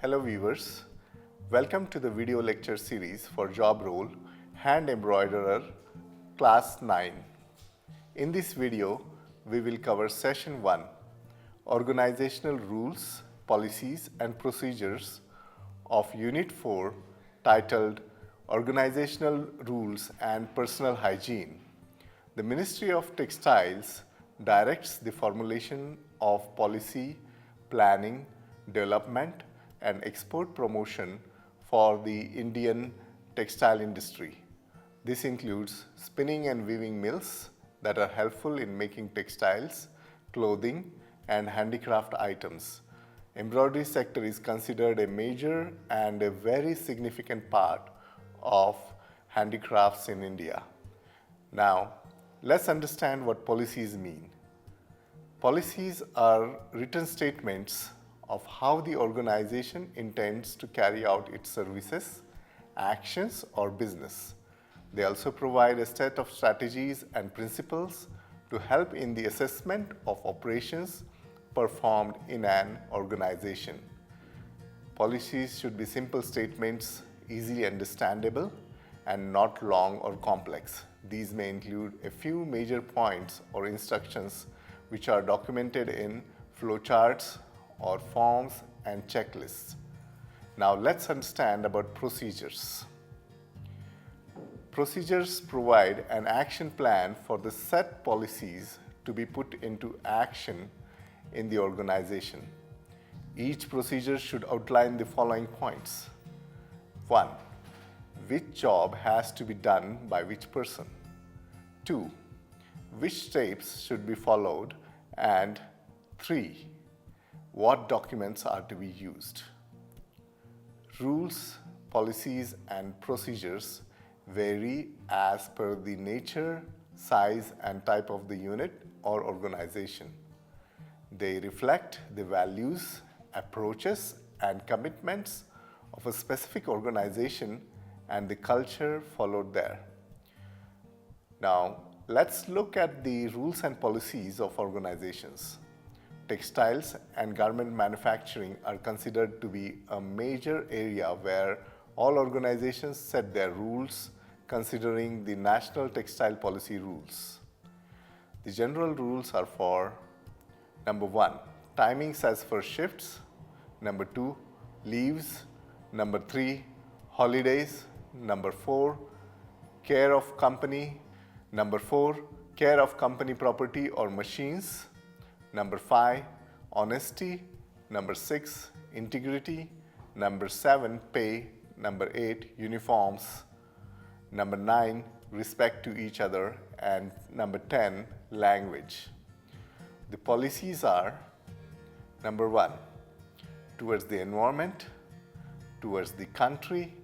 Hello viewers, welcome to the video lecture series for job role Hand Embroiderer Class 9. In this video, we will cover Session 1, Organizational Rules, Policies and Procedures of Unit 4 titled Organizational Rules and Personal Hygiene. The Ministry of Textiles directs the formulation of policy, planning, development and export promotion for the Indian textile industry. This includes spinning and weaving mills that are helpful in making textiles, clothing and handicraft items. Embroidery sector is considered a major and a very significant part of handicrafts in India. Now, let's understand what policies mean. Policies are written statements of how the organization intends to carry out its services, actions, or business. They also provide a set of strategies and principles to help in the assessment of operations performed in an organization. Policies should be simple statements, easily understandable, and not long or complex. These may include a few major points or instructions which are documented in flowcharts or forms and checklists. Now let's understand about procedures. Procedures provide an action plan for the set policies to be put into action in the organization. Each procedure should outline the following points. 1. Which job has to be done by which person? 2. Which steps should be followed? And 3. What documents are to be used? Rules, policies, and procedures vary as per the nature, size, and type of the unit or organization. They reflect the values, approaches, and commitments of a specific organization and the culture followed there. Now, let's look at the rules and policies of organizations. Textiles and garment manufacturing are considered to be a major area where all organizations set their rules considering the National Textile Policy rules. The general rules are for number 1, timings as per shifts, number 2, leaves, number 3, holidays, number 4, care of company, number 4, care of company property or machines, number 5, honesty, number 6, integrity, number 7, pay, number 8, uniforms, number 9, respect to each other, and number 10, language. The policies are number 1, towards the environment, towards the country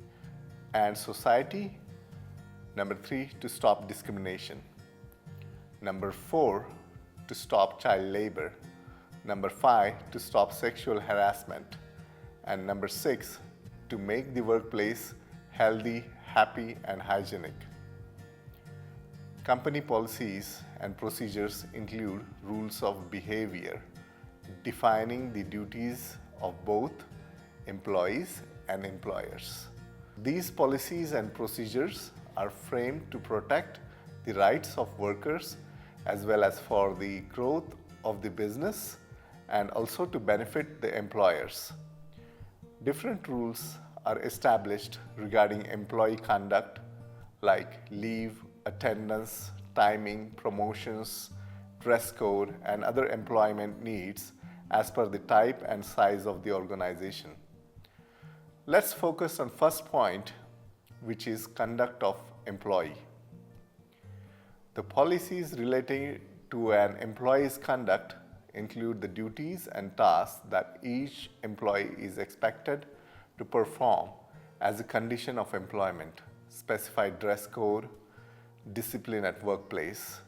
and society, number 3, to stop discrimination, number 4, to stop child labor, number 5, to stop sexual harassment, and number 6, to make the workplace healthy, happy, and hygienic. Company policies and procedures include rules of behavior, defining the duties of both employees and employers. These policies and procedures are framed to protect the rights of workers as well as for the growth of the business and also to benefit the employers. Different rules are established regarding employee conduct like leave, attendance, timing, promotions, dress code, and other employment needs as per the type and size of the organization. Let's focus on first point, which is conduct of employee. The policies relating to an employee's conduct include the duties and tasks that each employee is expected to perform as a condition of employment, specified dress code, discipline at workplace,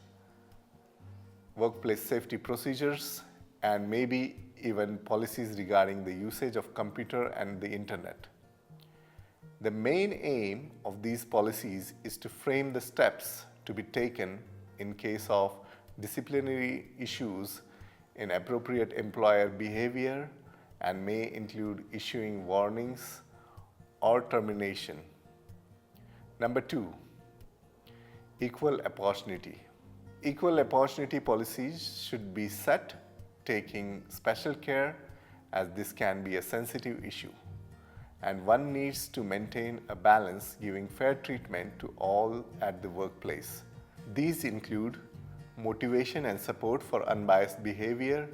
workplace safety procedures, and maybe even policies regarding the usage of computer and the internet. The main aim of these policies is to frame the steps to be taken in case of disciplinary issues, inappropriate employer behavior, and may include issuing warnings or termination. Number 2, equal opportunity. Equal opportunity policies should be set, taking special care as this can be a sensitive issue, and one needs to maintain a balance, giving fair treatment to all at the workplace. These include motivation and support for unbiased behavior,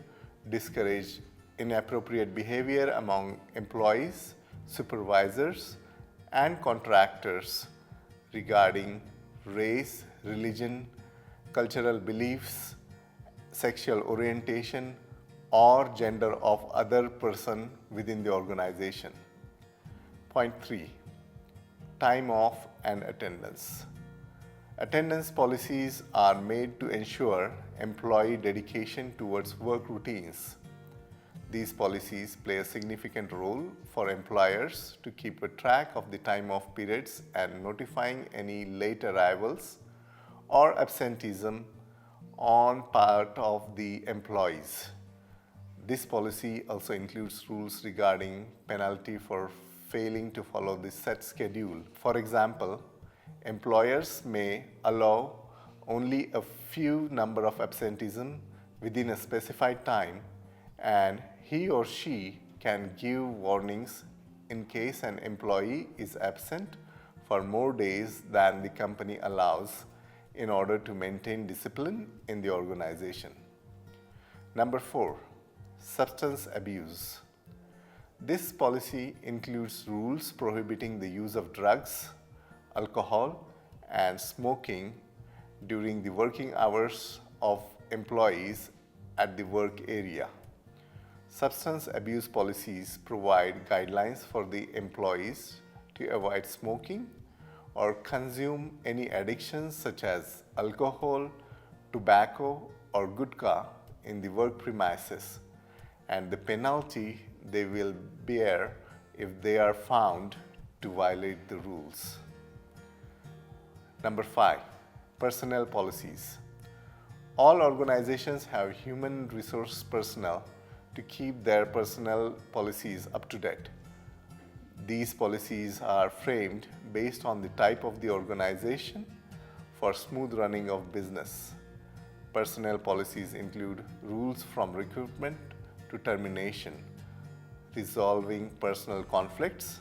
discourage inappropriate behavior among employees, supervisors, and contractors regarding race, religion, cultural beliefs, sexual orientation, or gender of other person within the organization. Point 3, time off and attendance. Attendance policies are made to ensure employee dedication towards work routines. These policies play a significant role for employers to keep a track of the time off periods and notifying any late arrivals or absenteeism on part of the employees. This policy also includes rules regarding penalty for failing to follow the set schedule. For example, employers may allow only a few number of absenteeism within a specified time, and he or she can give warnings in case an employee is absent for more days than the company allows in order to maintain discipline in the organization. Number 4, substance abuse. This policy includes rules prohibiting the use of drugs, alcohol, and smoking during the working hours of employees at the work area. Substance abuse policies provide guidelines for the employees to avoid smoking or consume any addictions such as alcohol, tobacco, or gutkha in the work premises, and the penalty they will bear if they are found to violate the rules. Number 5, personnel policies. All organizations have human resource personnel to keep their personnel policies up to date. These policies are framed based on the type of the organization for smooth running of business. Personnel policies include rules from recruitment to termination, resolving personal conflicts,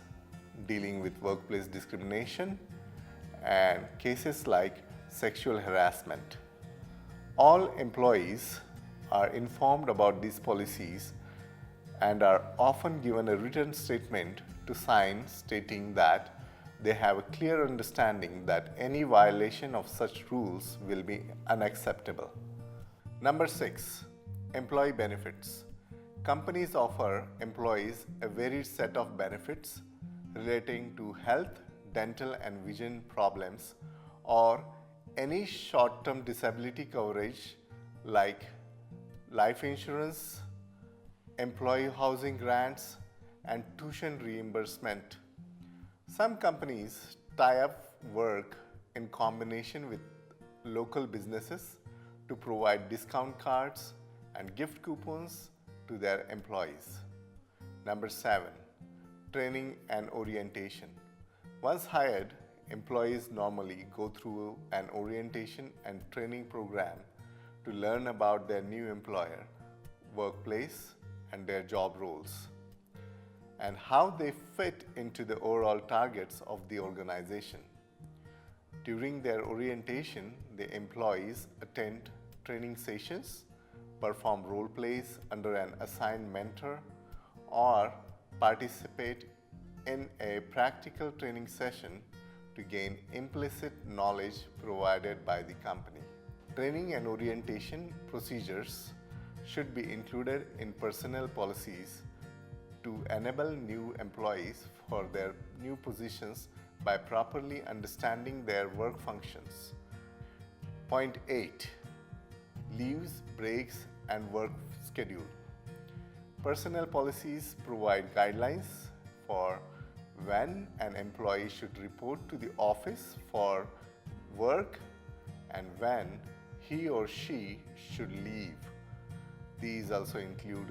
dealing with workplace discrimination, and cases like sexual harassment. All employees are informed about these policies and are often given a written statement to sign stating that they have a clear understanding that any violation of such rules will be unacceptable. Number 6, employee benefits. Companies offer employees a varied set of benefits relating to health, dental, and vision problems, or any short-term disability coverage like life insurance, employee housing grants, and tuition reimbursement. Some companies tie up work in combination with local businesses to provide discount cards and gift coupons to their employees. Number 7, training and orientation. Once hired, employees normally go through an orientation and training program to learn about their new employer, workplace, and their job roles, and how they fit into the overall targets of the organization. During their orientation, the employees attend training sessions, perform role plays under an assigned mentor, or participate in a practical training session to gain implicit knowledge provided by the company. Training and orientation procedures should be included in personnel policies to enable new employees for their new positions by properly understanding their work functions. Point 8, leaves, breaks, and work schedule. Personnel policies provide guidelines for when an employee should report to the office for work and when he or she should leave. These also include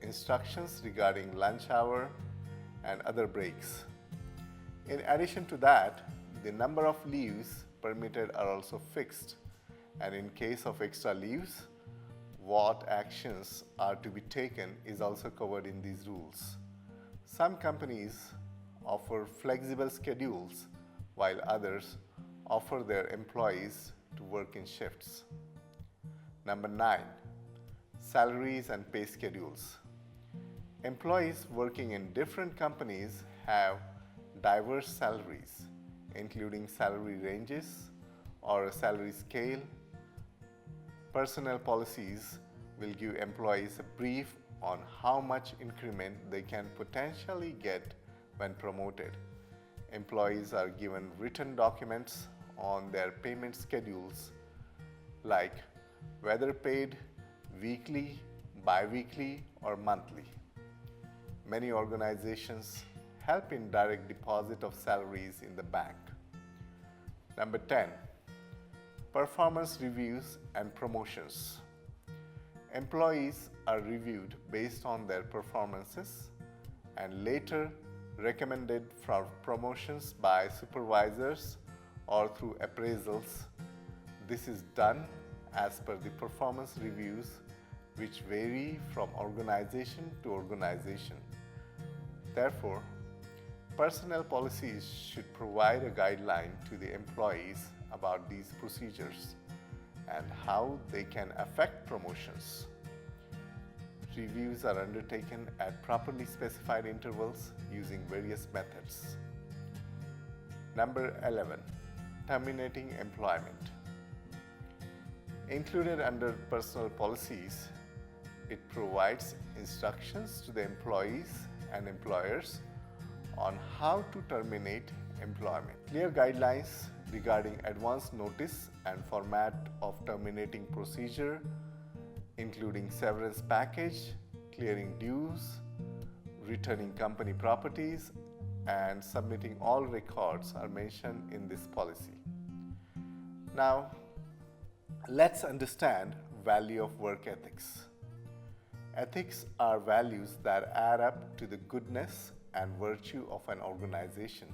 instructions regarding lunch hour and other breaks. In addition to that, the number of leaves permitted are also fixed, and in case of extra leaves, what actions are to be taken is also covered in these rules. Some companies offer flexible schedules, while others offer their employees to work in shifts. Number 9. Salaries and pay schedules. Employees working in different companies have diverse salaries, including salary ranges or a salary scale. Personnel policies will give employees a brief on how much increment they can potentially get when promoted. Employees are given written documents on their payment schedules, like whether paid weekly, bi-weekly, or monthly. Many organizations help in direct deposit of salaries in the bank. Number 10. Performance reviews and promotions. Employees are reviewed based on their performances and later recommended for promotions by supervisors or through appraisals. This is done as per the performance reviews, which vary from organization to organization. Therefore, personnel policies should provide a guideline to the employees about these procedures and how they can affect promotions. Reviews are undertaken at properly specified intervals using various methods. Number 11. Terminating employment. Included under personnel policies, it provides instructions to the employees and employers on how to terminate employment. Clear guidelines regarding advance notice and format of terminating procedure, including severance package, clearing dues, returning company properties, and submitting all records are mentioned in this policy. Now, let's understand value of work ethics. Ethics are values that add up to the goodness and virtue of an organization.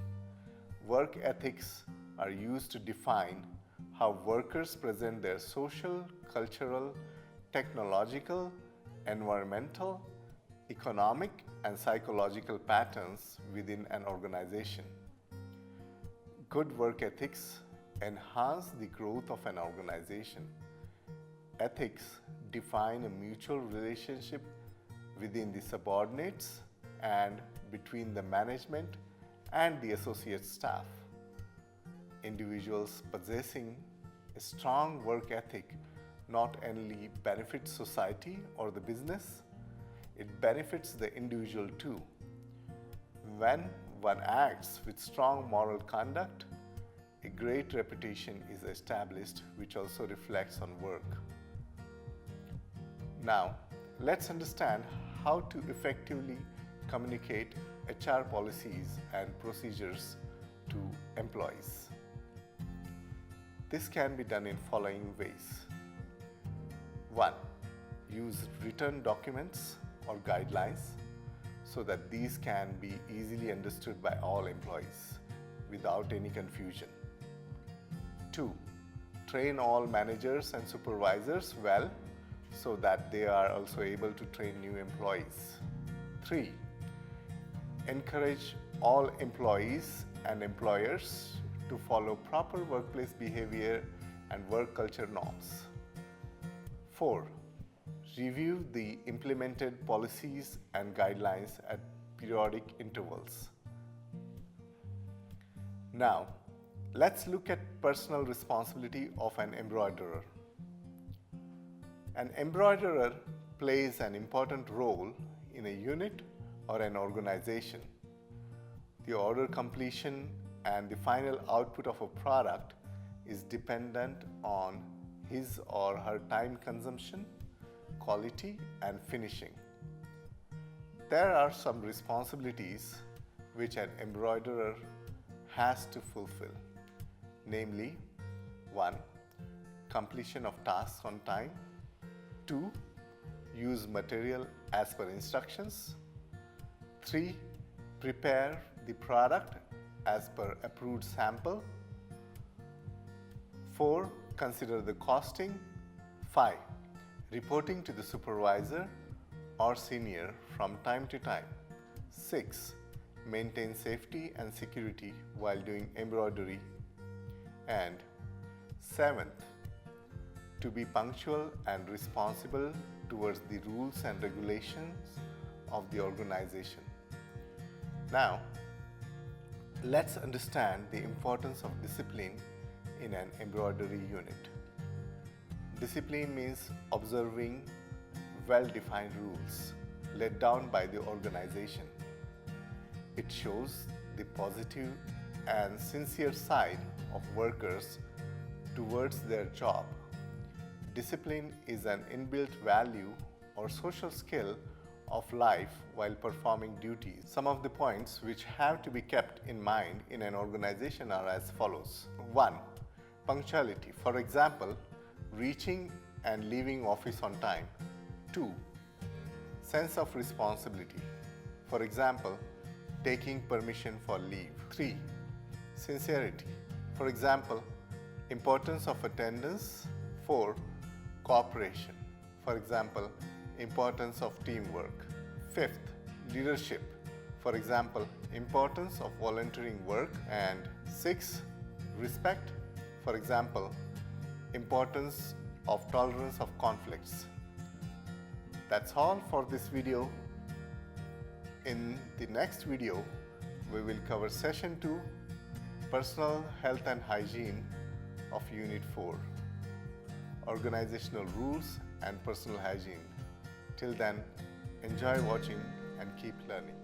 Work ethics are used to define how workers present their social, cultural, technological, environmental, economic, and psychological patterns within an organization. Good work ethics enhance the growth of an organization. Ethics define a mutual relationship within the subordinates and between the management and the associate staff. Individuals possessing a strong work ethic not only benefits society or the business, it benefits the individual too. When one acts with strong moral conduct, a great reputation is established, which also reflects on work. Now, let's understand how to effectively communicate HR policies and procedures to employees. This can be done in following ways. 1. Use written documents or guidelines so that these can be easily understood by all employees without any confusion. 2. Train all managers and supervisors well so that they are also able to train new employees. 3. Encourage all employees and employers to follow proper workplace behavior and work culture norms. 4. Review the implemented policies and guidelines at periodic intervals. Now, let's look at personal responsibility of an embroiderer. An embroiderer plays an important role in a unit or an organization. The order completion and the final output of a product is dependent on his or her time consumption, quality, and finishing. There are some responsibilities which an embroiderer has to fulfill, namely 1. completion of tasks on time. 2. Use material as per instructions. 3. Prepare the product as per approved sample. 4. Consider the costing. 5. Reporting to the supervisor or senior from time to time. 6. Maintain safety and security while doing embroidery. And 7th, to be punctual and responsible towards the rules and regulations of the organization. Now, let's understand the importance of discipline in an embroidery unit. Discipline means observing well-defined rules laid down by the organization. It shows the positive and sincere side of workers towards their job. Discipline is an inbuilt value or social skill of life while performing duties. Some of the points which have to be kept in mind in an organization are as follows. 1. Punctuality. For example, reaching and leaving office on time. 2. Sense of responsibility. For example, taking permission for leave. 3. Sincerity. For example, importance of attendance. 4. Cooperation. For example, importance of teamwork. 5th, leadership. For example, importance of volunteering work. And 6. Respect. For example, importance of tolerance of conflicts. That's all for this video. In the next video, we will cover session 2, personal health and hygiene of unit 4, organizational rules and personal hygiene. Till then, enjoy watching and keep learning.